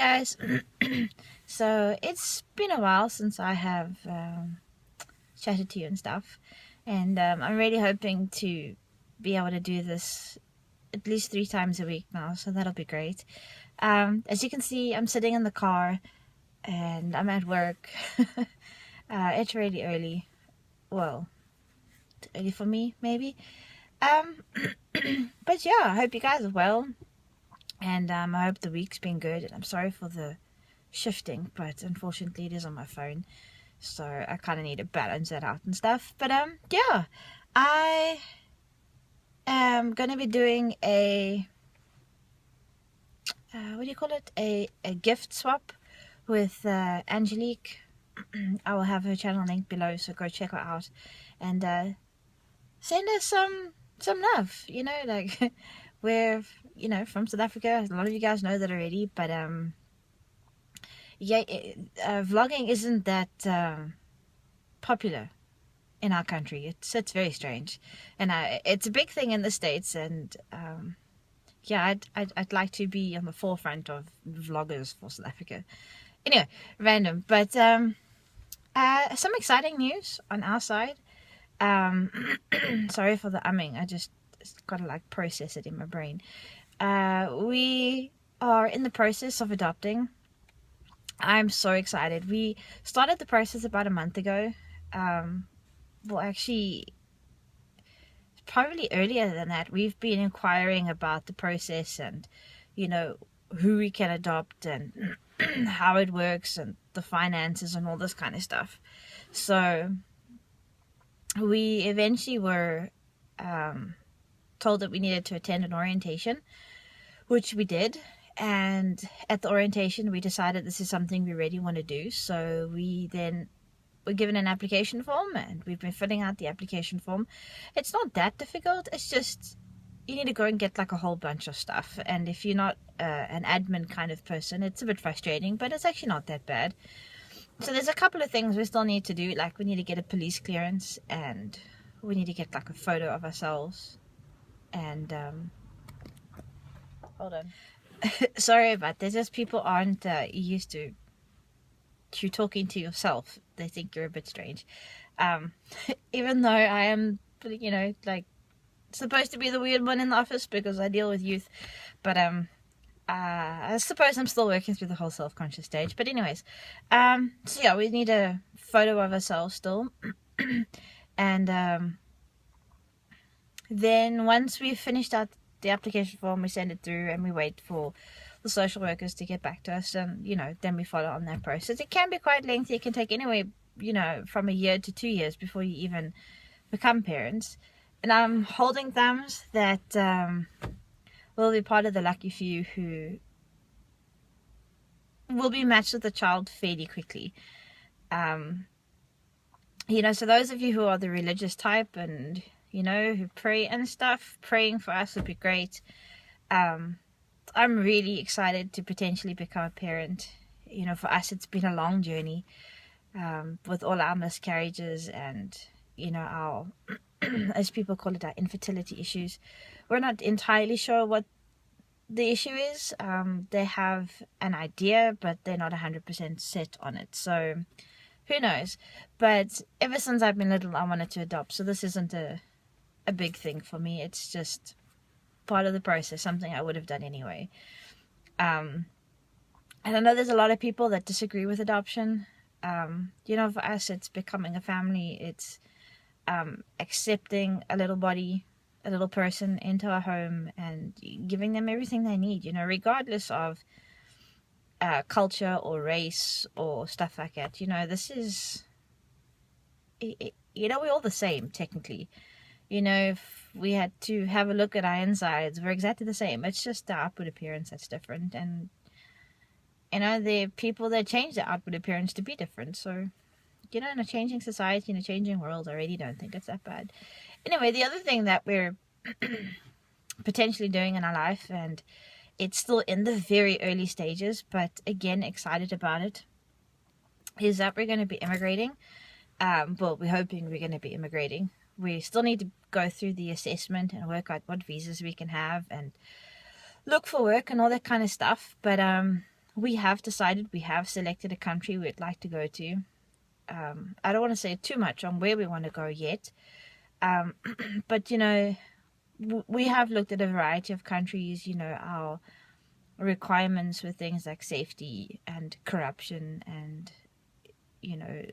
guys. So it's been a while since I have chatted to you and stuff, and I'm really hoping to be able to do this at least 3 times a week now, so that'll be great. As you can see, I'm sitting in the car and I'm at work. It's really early. Well, too early for me, maybe. But yeah, I hope you guys are well, and I hope the week's been good. And I'm sorry for the shifting, but unfortunately it is on my phone, so I kind of need to balance that out and stuff. But yeah, I am gonna be doing a what do you call it, a gift swap with Angelique. I will have her channel link below, so go check her out and send her some love, you know, like we're, you know, from South Africa. A lot of you guys know that already, but yeah, vlogging isn't that popular in our country. It's very strange, and it's a big thing in the States, and yeah, I'd like to be on the forefront of vloggers for South Africa. Anyway, random, but some exciting news on our side. Sorry for the umming, I just gotta like process it in my brain. We are in the process of adopting. I'm so excited. We started the process about a month ago. Well, actually, probably earlier than that. We've been inquiring about the process and, you know, who we can adopt and how it works and the finances and all this kind of stuff. So we eventually were told that we needed to attend an orientation, which we did. And at the orientation, we decided this is something we really want to do. So we then were given an application form, and we've been filling out the application form. It's not that difficult. It's just you need to go and get like a whole bunch of stuff. And if you're not an admin kind of person, it's a bit frustrating, but it's actually not that bad. So there's a couple of things we still need to do. Like we need to get a police clearance, and we need to get like a photo of ourselves. And hold on. Sorry about this. Just people aren't used to you talking to yourself. They think you're a bit strange. Even though I am, you know, like supposed to be the weird one in the office because I deal with youth. But I suppose I'm still working through the whole self-conscious stage. But anyways, so yeah, we need a photo of ourselves still. And then once we've finished out the application form, we send it through and we wait for the social workers to get back to us, and you know, then we follow on that process. It can be quite lengthy. It can take anywhere, you know, from 1 year to 2 years before you even become parents. And I'm holding thumbs that we'll be part of the lucky few who will be matched with a child fairly quickly. You know, so those of you who are the religious type and, you know, who pray and stuff, praying for us would be great. I'm really excited to potentially become a parent. You know, for us it's been a long journey with all our miscarriages and, you know, our as people call it, our infertility issues. We're not entirely sure what the issue is. They have an idea, but they're not 100% set on it, so who knows. But ever since I've been little, I wanted to adopt, so this isn't a big thing for me. It's just part of the process, something I would have done anyway. And I know there's a lot of people that disagree with adoption. You know, for us it's becoming a family. It's accepting a little body, a little person into our home and giving them everything they need, you know, regardless of culture or race or stuff like that. You know, this is you know, we're all the same technically. You know, if we had to have a look at our insides, we're exactly the same. It's just the outward appearance that's different. And, you know, there are people that change their outward appearance to be different. So, you know, in a changing society, in a changing world, I really don't think it's that bad. Anyway, the other thing that we're potentially doing in our life, and it's still in the very early stages, but again, excited about it, is that we're going to be immigrating. Well, we're hoping we're going to be immigrating. We still need to go through the assessment and work out what visas we can have and look for work and all that kind of stuff. But we have decided, we have selected a country we'd like to go to. I don't want to say too much on where we want to go yet, but you know, we have looked at a variety of countries. You know, our requirements for things like safety and corruption and, you know,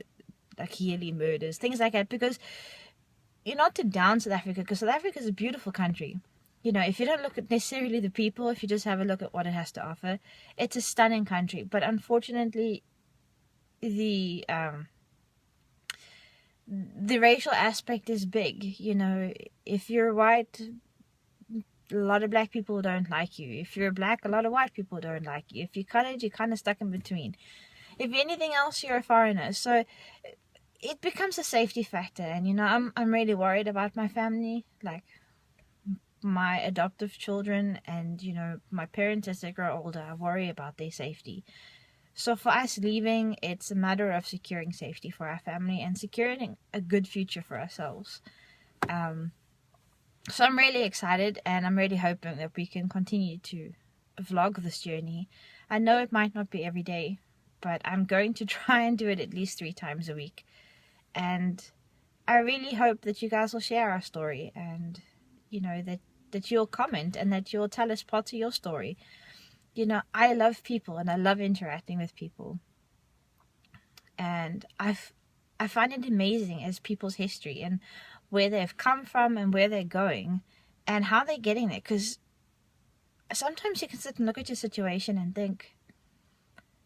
like yearly murders, things like that, because you're not to down South Africa, because South Africa is a beautiful country. You know, if you don't look at necessarily the people, if you just have a look at what it has to offer, it's a stunning country. But unfortunately, the racial aspect is big. You know, if you're white, a lot of black people don't like you. If you're black, a lot of white people don't like you. If you're colored, you're kind of stuck in between. If anything else, you're a foreigner. So it becomes a safety factor. And, you know, I'm really worried about my family, like my adoptive children, and, you know, my parents as they grow older. I worry about their safety. So for us leaving, it's a matter of securing safety for our family and securing a good future for ourselves. So I'm really excited, and I'm really hoping that we can continue to vlog this journey. I know it might not be every day, but I'm going to try and do it at least 3 times a week. And I really hope that you guys will share our story, and, you know, that you'll comment and that you'll tell us parts of your story. You know, I love people and I love interacting with people. And I find it amazing as people's history and where they've come from and where they're going and how they're getting there. Because sometimes you can sit and look at your situation and think,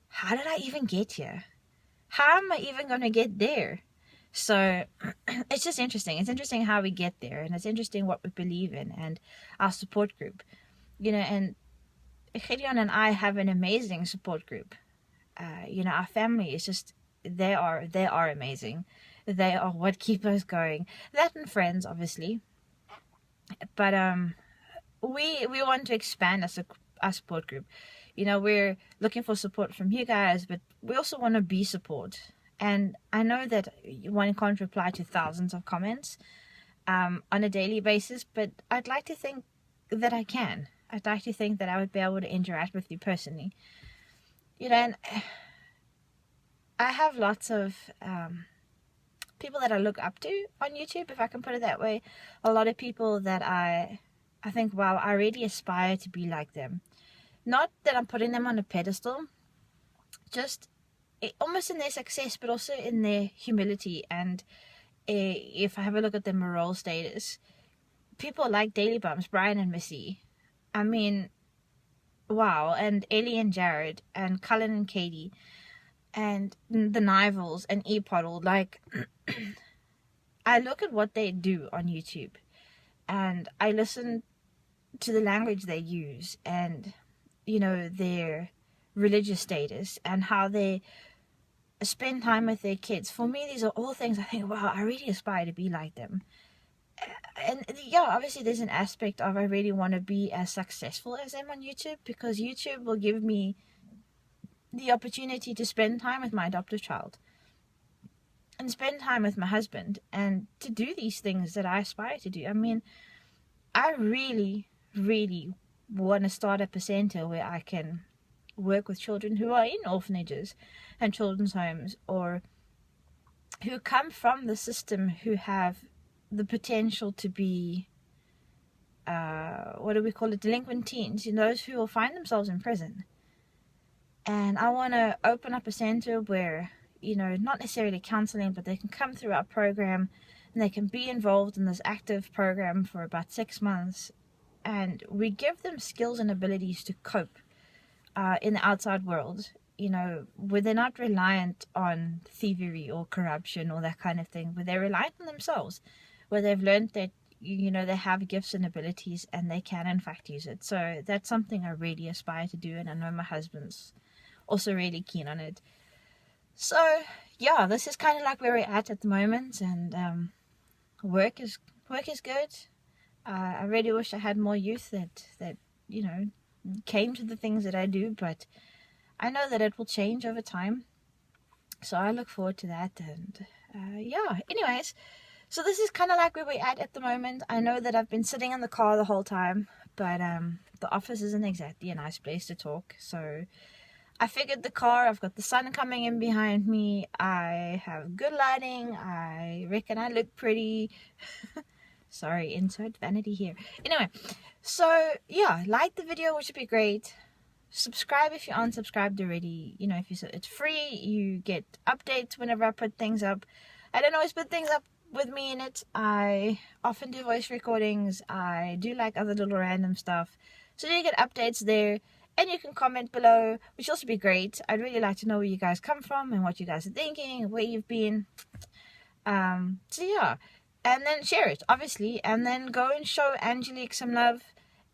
how did I even get here? How am I even going to get there? So it's just interesting. It's interesting how we get there, and it's interesting what we believe in and our support group. You know, and Gideon and I have an amazing support group. You know, our family is just, they are amazing. They are what keep us going. That and friends, obviously. But we want to expand as our support group. You know, we're looking for support from you guys, but we also want to be support. And I know that one can't reply to thousands of comments on a daily basis, but I'd like to think that I can. I'd like to think that I would be able to interact with you personally. You know, and I have lots of people that I look up to on YouTube, if I can put it that way. A lot of people that I think, wow, I really aspire to be like them. Not that I'm putting them on a pedestal, just almost in their success, but also in their humility. And if I have a look at their moral status, people like Daily Bumps, Brian and Missy, I mean, wow, and Ellie and Jared, and Cullen and Katie, and the Nivels and E-Poddle, like, I look at what they do on YouTube, and I listen to the language they use, and, you know, their religious status, and how they spend time with their kids. For me, these are all things I think, wow, I really aspire to be like them. And yeah, obviously there's an aspect of I really want to be as successful as them on YouTube, because YouTube will give me the opportunity to spend time with my adoptive child and spend time with my husband and to do these things that I aspire to do. I mean, I really, really want to start up a center where I can work with children who are in orphanages and children's homes, or who come from the system, who have the potential to be what do we call it, delinquent teens, you know, those who will find themselves in prison. And I want to open up a center where, you know, not necessarily counseling, but they can come through our program and they can be involved in this active program for about 6 months, and we give them skills and abilities to cope in the outside world, you know, where they're not reliant on thievery or corruption or that kind of thing, where they're reliant on themselves, where they've learned that, you know, they have gifts and abilities and they can in fact use it. So that's something I really aspire to do, and I know my husband's also really keen on it. So yeah, this is kind of like where we're at the moment, and work is good. I really wish I had more youth that you know, came to the things that I do, but I know that it will change over time, so I look forward to that. And yeah, anyways, so this is kind of like where we're at the moment. I know that I've been sitting in the car the whole time, but the office isn't exactly a nice place to talk, so I figured the car, I've got the sun coming in behind me, I have good lighting, I reckon I look pretty. Sorry, insert vanity here. Anyway, so yeah, like the video, which would be great. Subscribe if you aren't subscribed already. You know, if you, it's free, you get updates whenever I put things up. I don't always put things up with me in it. I often do voice recordings. I do like other little random stuff. So you get updates there. And you can comment below, which will also be great. I'd really like to know where you guys come from and what you guys are thinking, where you've been. So yeah. And then share it, obviously. And then go and show Angelique some love.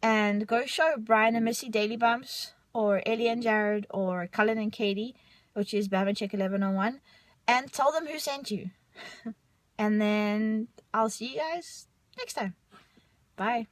And go show Brian and Missy Daily Bumps. Or Ellie and Jared. Or Cullen and Katie. Which is Bam and Check 1101. And tell them who sent you. And then I'll see you guys next time. Bye.